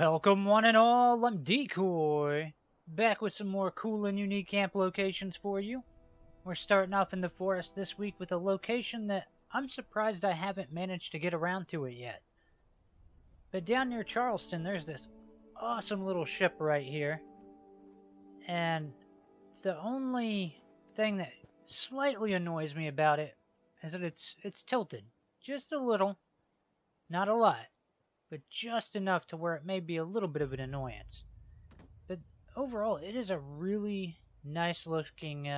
Welcome one and all, I'm Decoy, back with some more cool and unique camp locations for you. We're starting off in the forest this week with a location that I'm surprised I haven't managed to get around to it yet. But down near Charleston, there's this awesome little ship right here. And the only thing that slightly annoys me about it is that it's tilted. Just a little, not a lot, but just enough to where it may be a little bit of an annoyance. But overall, it is a really nice looking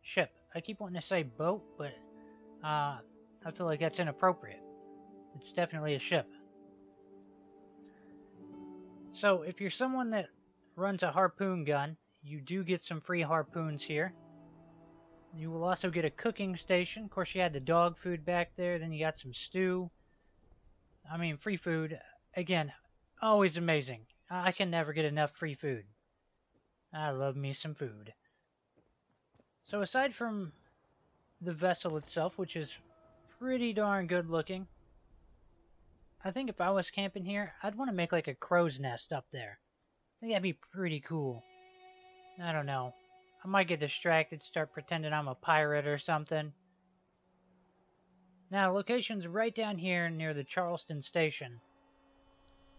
ship. I keep wanting to say boat, but I feel like that's inappropriate. It's definitely a ship. So if you're someone that runs a harpoon gun, you do get some free harpoons here. You will also get a cooking station. Of course, you had the dog food back there. Then you got some stew. I mean, free food. Again, always amazing. I can never get enough free food. I love me some food. So aside from the vessel itself, which is pretty darn good looking, I think if I was camping here, I'd want to make like a crow's nest up there. I think that'd be pretty cool. I don't know. I might get distracted, start pretending I'm a pirate or something. Now, location's right down here near the Charleston station.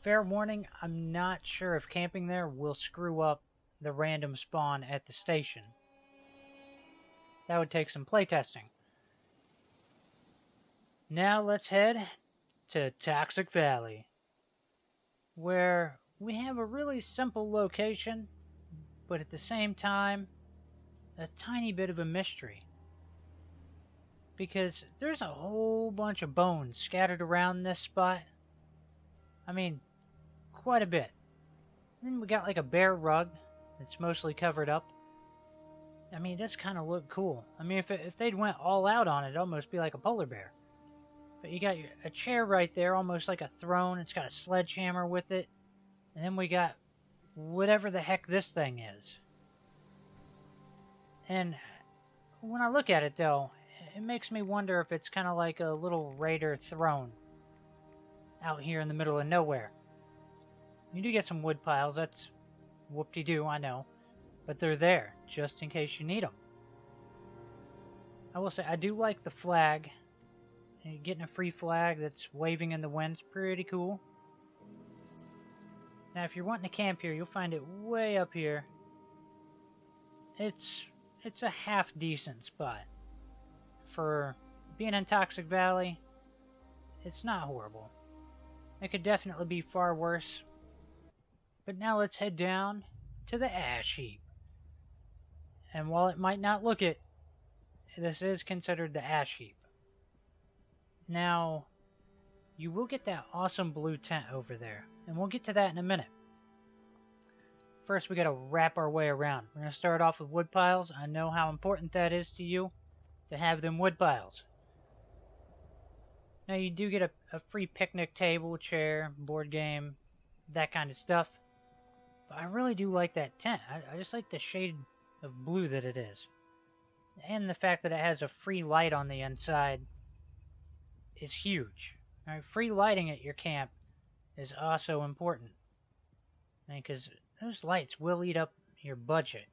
Fair warning, I'm not sure if camping there will screw up the random spawn at the station. That would take some playtesting. Now let's head to Toxic Valley, where we have a really simple location, but at the same time, a tiny bit of a mystery. Because there's a whole bunch of bones scattered around this spot. I mean, quite a bit. Then we got like a bear rug that's mostly covered up. I mean, it does kind of look cool. I mean, if they'd went all out on it, it'd almost be like a polar bear. But you got a chair right there, almost like a throne. It's got a sledgehammer with it. And then we got whatever the heck this thing is. And when I look at it, though, it makes me wonder if it's kind of like a little raider throne out here in the middle of nowhere. You do get some wood piles. That's whoop-de-doo, I know. But they're there, just in case you need them. I will say, I do like the flag. And getting a free flag that's waving in the wind's pretty cool. Now, if you're wanting to camp here, you'll find it way up here. It's a half-decent spot. For being in Toxic Valley, it's not horrible. It could definitely be far worse. But now let's head down to the ash heap. And while it might not look it, this is considered the ash heap. Now, you will get that awesome blue tent over there, and we'll get to that in a minute. First, we gotta wrap our way around. We're gonna start off with wood piles. I know how important that is to you, to have them wood piles. Now, you do get a free picnic table, chair, board game, that kind of stuff. But I really do like that tent. I just like the shade of blue that it is. And the fact that it has a free light on the inside is huge. All right, free lighting at your camp is also important. Because those lights will eat up your budget.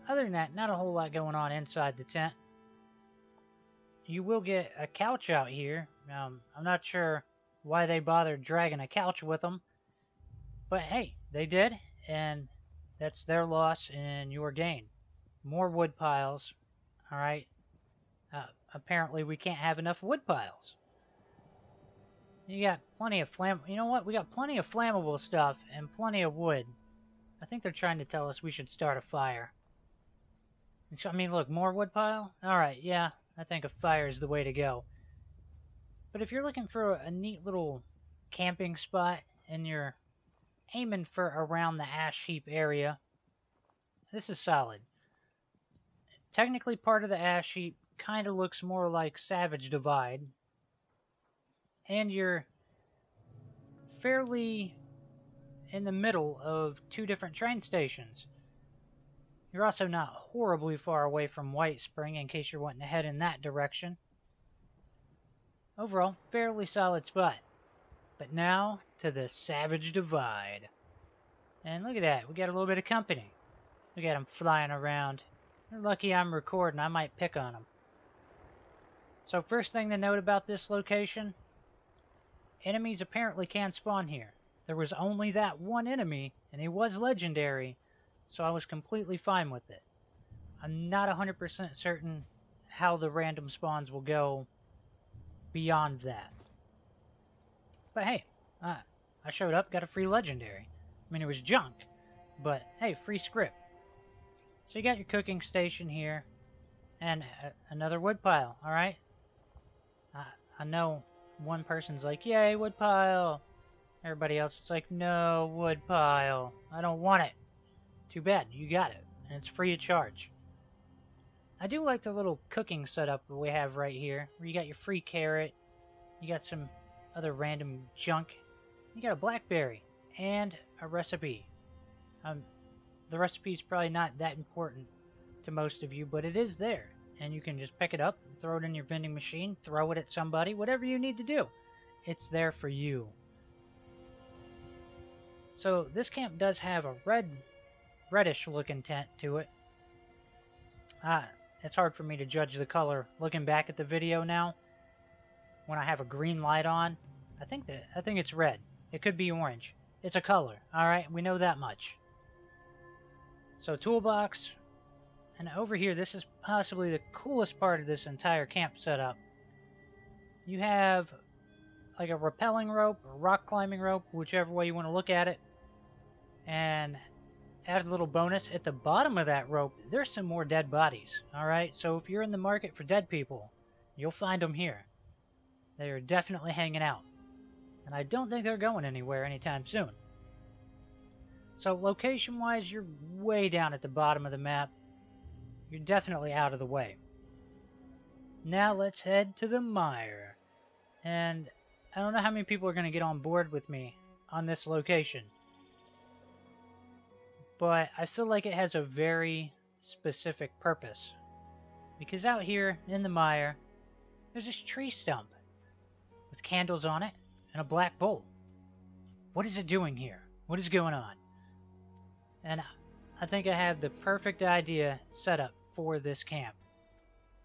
Other than that, not a whole lot going on inside the tent. You will get a couch out here. I'm not sure why they bothered dragging a couch with them. But hey, they did, and that's their loss and your gain. More wood piles, alright? Apparently we can't have enough wood piles. You got plenty of you know what? We got plenty of flammable stuff and plenty of wood. I think they're trying to tell us we should start a fire. So, I mean, look, more wood pile? Alright, yeah, I think a fire is the way to go. But if you're looking for a neat little camping spot and you're aiming for around the ash heap area, this is solid. Technically part of the ash heap kind of looks more like Savage Divide. And you're fairly in the middle of two different train stations. You're also not horribly far away from White Spring in case you're wanting to head in that direction. Overall, fairly solid spot. But now to the Savage Divide. And look at that, we got a little bit of company. Look at them flying around. They're lucky I'm recording, I might pick on them. So first thing to note about this location, enemies apparently can spawn here. There was only that one enemy, and he was legendary, so I was completely fine with it. I'm not 100% certain how the random spawns will go beyond that. But hey, I showed up, got a free legendary. I mean, it was junk, but hey, free script. So you got your cooking station here, and another woodpile, alright? I know one person's like, yay, woodpile. Everybody else is like, no, woodpile. I don't want it. Too bad, you got it, and it's free of charge. I do like the little cooking setup that we have right here, where you got your free carrot, you got some other random junk, you got a blackberry, and a recipe. The recipe is probably not that important to most of you, but it is there, and you can just pick it up, throw it in your vending machine, throw it at somebody, whatever you need to do. It's there for you. So this camp does have a reddish looking tent to it. It's hard for me to judge the color looking back at the video now. When I have a green light on, I think it's red. It could be orange. It's a color, alright? We know that much. So toolbox, and over here, this is possibly the coolest part of this entire camp setup. You have like a rappelling rope, or rock climbing rope, whichever way you want to look at it. And add a little bonus, at the bottom of that rope, there's some more dead bodies, alright? So if you're in the market for dead people, you'll find them here. They are definitely hanging out. And I don't think they're going anywhere anytime soon. So location-wise, you're way down at the bottom of the map. You're definitely out of the way. Now let's head to the mire. And I don't know how many people are going to get on board with me on this location. But I feel like it has a very specific purpose. Because out here in the mire, there's this tree stump with candles on it and a black bolt. What is it doing here? What is going on? And I think I have the perfect idea set up for this camp.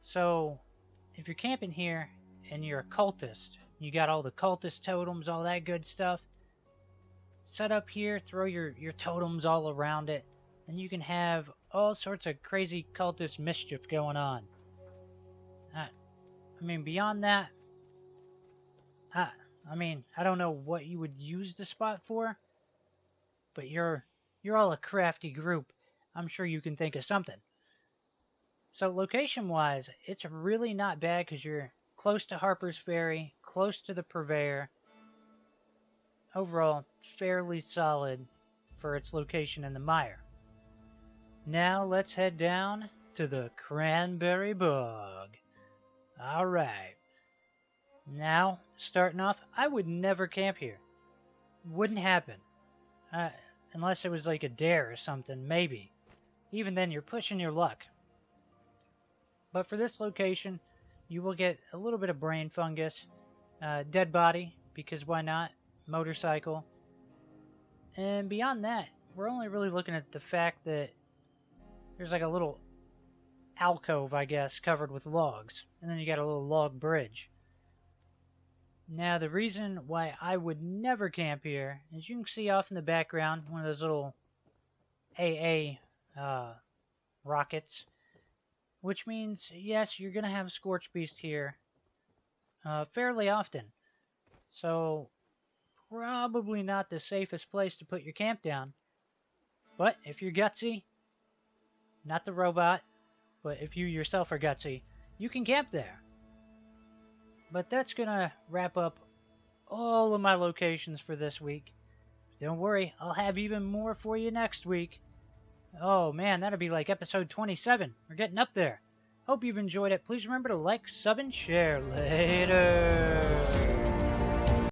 So, if you're camping here and you're a cultist, you got all the cultist totems, all that good stuff, set up here, throw your totems all around it, and you can have all sorts of crazy cultist mischief going on. I mean, beyond that, I don't know what you would use the spot for, but you're all a crafty group. I'm sure you can think of something. So location-wise, it's really not bad because you're close to Harper's Ferry, close to the Purveyor. Overall, fairly solid for its location in the mire. Now let's head down to the Cranberry Bog. Alright. Now, starting off, I would never camp here. Wouldn't happen. Unless it was like a dare or something, maybe. Even then, you're pushing your luck. But for this location, you will get a little bit of brain fungus, dead body, because why not? Motorcycle. And beyond that, we're only really looking at the fact that there's like a little alcove, I guess, covered with logs. And then you got a little log bridge. Now, the reason why I would never camp here, as you can see off in the background, one of those little AA rockets, which means, yes, you're going to have Scorch Beast here fairly often. So, probably not the safest place to put your camp down. But if you're gutsy, not the robot, but if you yourself are gutsy, you can camp there. But that's going to wrap up all of my locations for this week. Don't worry, I'll have even more for you next week. Oh man, that'll be like episode 27. We're getting up there. Hope you've enjoyed it. Please remember to like, sub, and share. Later.